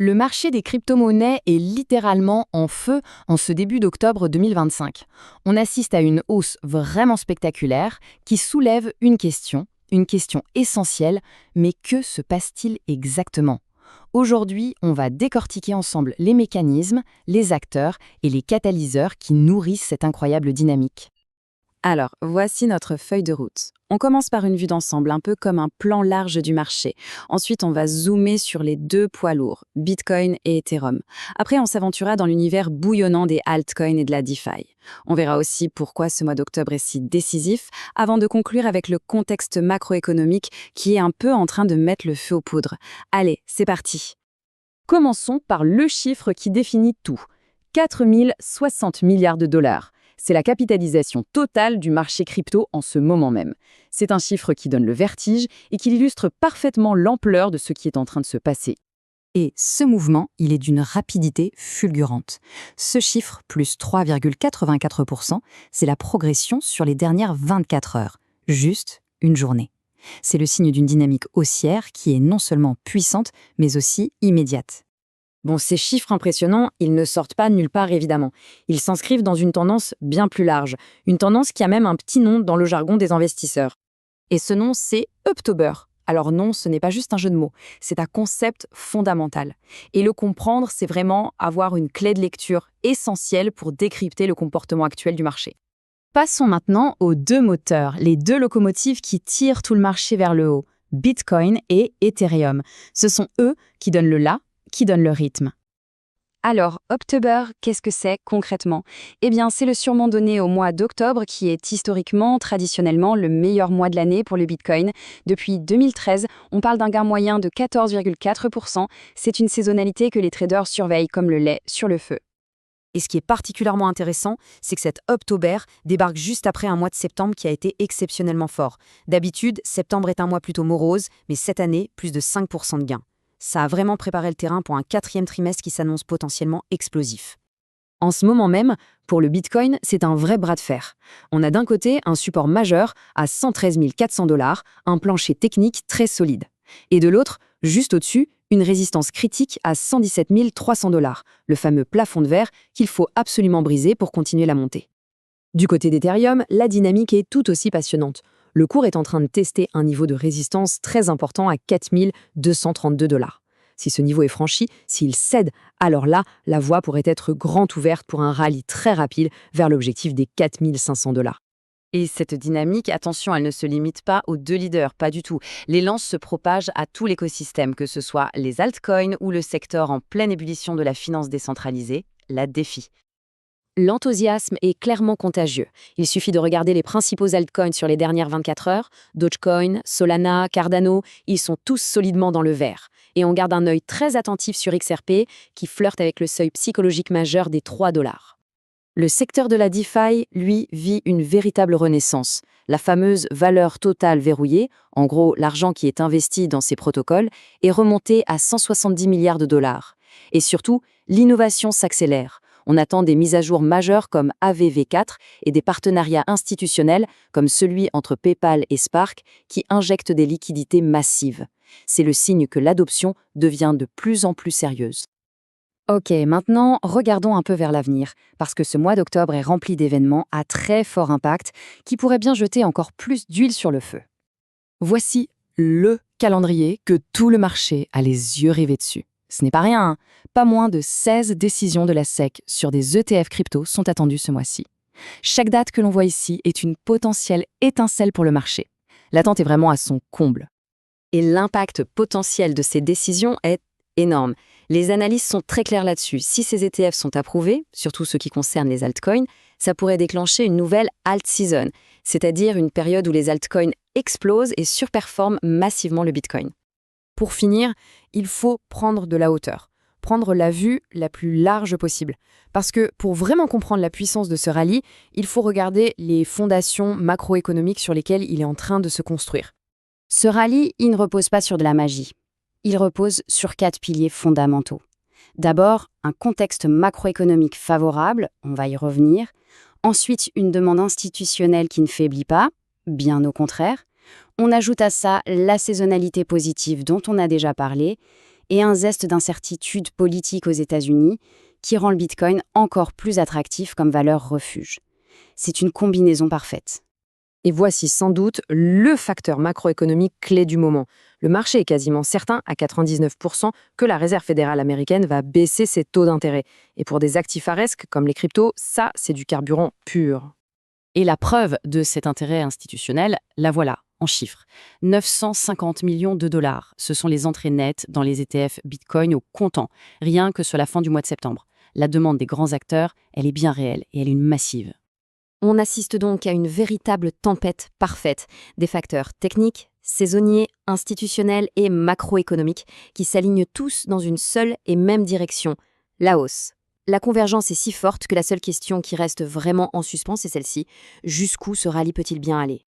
Le marché des crypto-monnaies est littéralement en feu en ce début d'octobre 2025. On assiste à une hausse vraiment spectaculaire qui soulève une question essentielle, mais que se passe-t-il exactement? Aujourd'hui, on va décortiquer ensemble les mécanismes, les acteurs et les catalyseurs qui nourrissent cette incroyable dynamique. Alors, voici notre feuille de route. On commence par une vue d'ensemble, un peu comme un plan large du marché. Ensuite, on va zoomer sur les deux poids lourds, Bitcoin et Ethereum. Après, on s'aventurera dans l'univers bouillonnant des altcoins et de la DeFi. On verra aussi pourquoi ce mois d'octobre est si décisif, avant de conclure avec le contexte macroéconomique qui est un peu en train de mettre le feu aux poudres. Allez, c'est parti. Commençons par le chiffre qui définit tout. 4 060 milliards de dollars. C'est la capitalisation totale du marché crypto en ce moment même. C'est un chiffre qui donne le vertige et qui illustre parfaitement l'ampleur de ce qui est en train de se passer. Et ce mouvement, il est d'une rapidité fulgurante. Ce chiffre, plus 3,84%, c'est la progression sur les dernières 24 heures. Juste une journée. C'est le signe d'une dynamique haussière qui est non seulement puissante, mais aussi immédiate. Bon, ces chiffres impressionnants, ils ne sortent pas de nulle part évidemment. Ils s'inscrivent dans une tendance bien plus large, une tendance qui a même un petit nom dans le jargon des investisseurs. Et ce nom, c'est Uptober. Alors non, ce n'est pas juste un jeu de mots, c'est un concept fondamental. Et le comprendre, c'est vraiment avoir une clé de lecture essentielle pour décrypter le comportement actuel du marché. Passons maintenant aux deux moteurs, les deux locomotives qui tirent tout le marché vers le haut, Bitcoin et Ethereum. Ce sont eux qui donnent le là, qui donne le rythme. Alors, October, qu'est-ce que c'est concrètement? Eh bien, c'est le surnom donné au mois d'octobre qui est historiquement, traditionnellement, le meilleur mois de l'année pour le Bitcoin. Depuis 2013, on parle d'un gain moyen de 14,4%. C'est une saisonnalité que les traders surveillent comme le lait sur le feu. Et ce qui est particulièrement intéressant, c'est que cet October débarque juste après un mois de septembre qui a été exceptionnellement fort. D'habitude, septembre est un mois plutôt morose, mais cette année, plus de 5% de gains. Ça a vraiment préparé le terrain pour un quatrième trimestre qui s'annonce potentiellement explosif. En ce moment même, pour le Bitcoin, c'est un vrai bras de fer. On a d'un côté un support majeur à 113 400 $, un plancher technique très solide. Et de l'autre, juste au-dessus, une résistance critique à 117 300 $, le fameux plafond de verre qu'il faut absolument briser pour continuer la montée. Du côté d'Ethereum, la dynamique est tout aussi passionnante. Le cours est en train de tester un niveau de résistance très important à 4 232 $. Si ce niveau est franchi, s'il cède, alors là, la voie pourrait être grand ouverte pour un rallye très rapide vers l'objectif des 4 500 $. Et cette dynamique, attention, elle ne se limite pas aux deux leaders, pas du tout. L'élan se propage à tout l'écosystème, que ce soit les altcoins ou le secteur en pleine ébullition de la finance décentralisée, la DeFi. L'enthousiasme est clairement contagieux. Il suffit de regarder les principaux altcoins sur les dernières 24 heures. Dogecoin, Solana, Cardano, ils sont tous solidement dans le vert. Et on garde un œil très attentif sur XRP, qui flirte avec le seuil psychologique majeur des 3 $. Le secteur de la DeFi, lui, vit une véritable renaissance. La fameuse valeur totale verrouillée, en gros l'argent qui est investi dans ces protocoles, est remontée à 170 milliards de dollars. Et surtout, l'innovation s'accélère. On attend des mises à jour majeures comme AVV4 et des partenariats institutionnels comme celui entre PayPal et Spark qui injectent des liquidités massives. C'est le signe que l'adoption devient de plus en plus sérieuse. Ok, maintenant, regardons un peu vers l'avenir, parce que ce mois d'octobre est rempli d'événements à très fort impact qui pourraient bien jeter encore plus d'huile sur le feu. Voici le calendrier que tout le marché a les yeux rivés dessus. Ce n'est pas rien, hein. Pas moins de 16 décisions de la SEC sur des ETF crypto sont attendues ce mois-ci. Chaque date que l'on voit ici est une potentielle étincelle pour le marché. L'attente est vraiment à son comble. Et l'impact potentiel de ces décisions est énorme. Les analyses sont très claires là-dessus. Si ces ETF sont approuvés, surtout ceux qui concernent les altcoins, ça pourrait déclencher une nouvelle alt season, c'est-à-dire une période où les altcoins explosent et surperforment massivement le Bitcoin. Pour finir, il faut prendre de la hauteur, prendre la vue la plus large possible. Parce que pour vraiment comprendre la puissance de ce rallye, il faut regarder les fondations macroéconomiques sur lesquelles il est en train de se construire. Ce rallye, il ne repose pas sur de la magie. Il repose sur 4 piliers fondamentaux. D'abord, un contexte macroéconomique favorable, on va y revenir. Ensuite, une demande institutionnelle qui ne faiblit pas, bien au contraire. On ajoute à ça la saisonnalité positive dont on a déjà parlé. et un zeste d'incertitude politique aux États-Unis qui rend le Bitcoin encore plus attractif comme valeur refuge. C'est une combinaison parfaite. Et voici sans doute le facteur macroéconomique clé du moment. Le marché est quasiment certain, à 99%, que la Réserve fédérale américaine va baisser ses taux d'intérêt. Et pour des actifs à risque comme les cryptos, ça, c'est du carburant pur. Et la preuve de cet intérêt institutionnel, la voilà, en chiffres. 950 millions de dollars, ce sont les entrées nettes dans les ETF Bitcoin au comptant, rien que sur la fin du mois de septembre. La demande des grands acteurs, elle est bien réelle et elle est massive. On assiste donc à une véritable tempête parfaite, des facteurs techniques, saisonniers, institutionnels et macroéconomiques qui s'alignent tous dans une seule et même direction, la hausse. La convergence est si forte que la seule question qui reste vraiment en suspens est celle-ci: jusqu'où ce rallye peut-il bien aller ?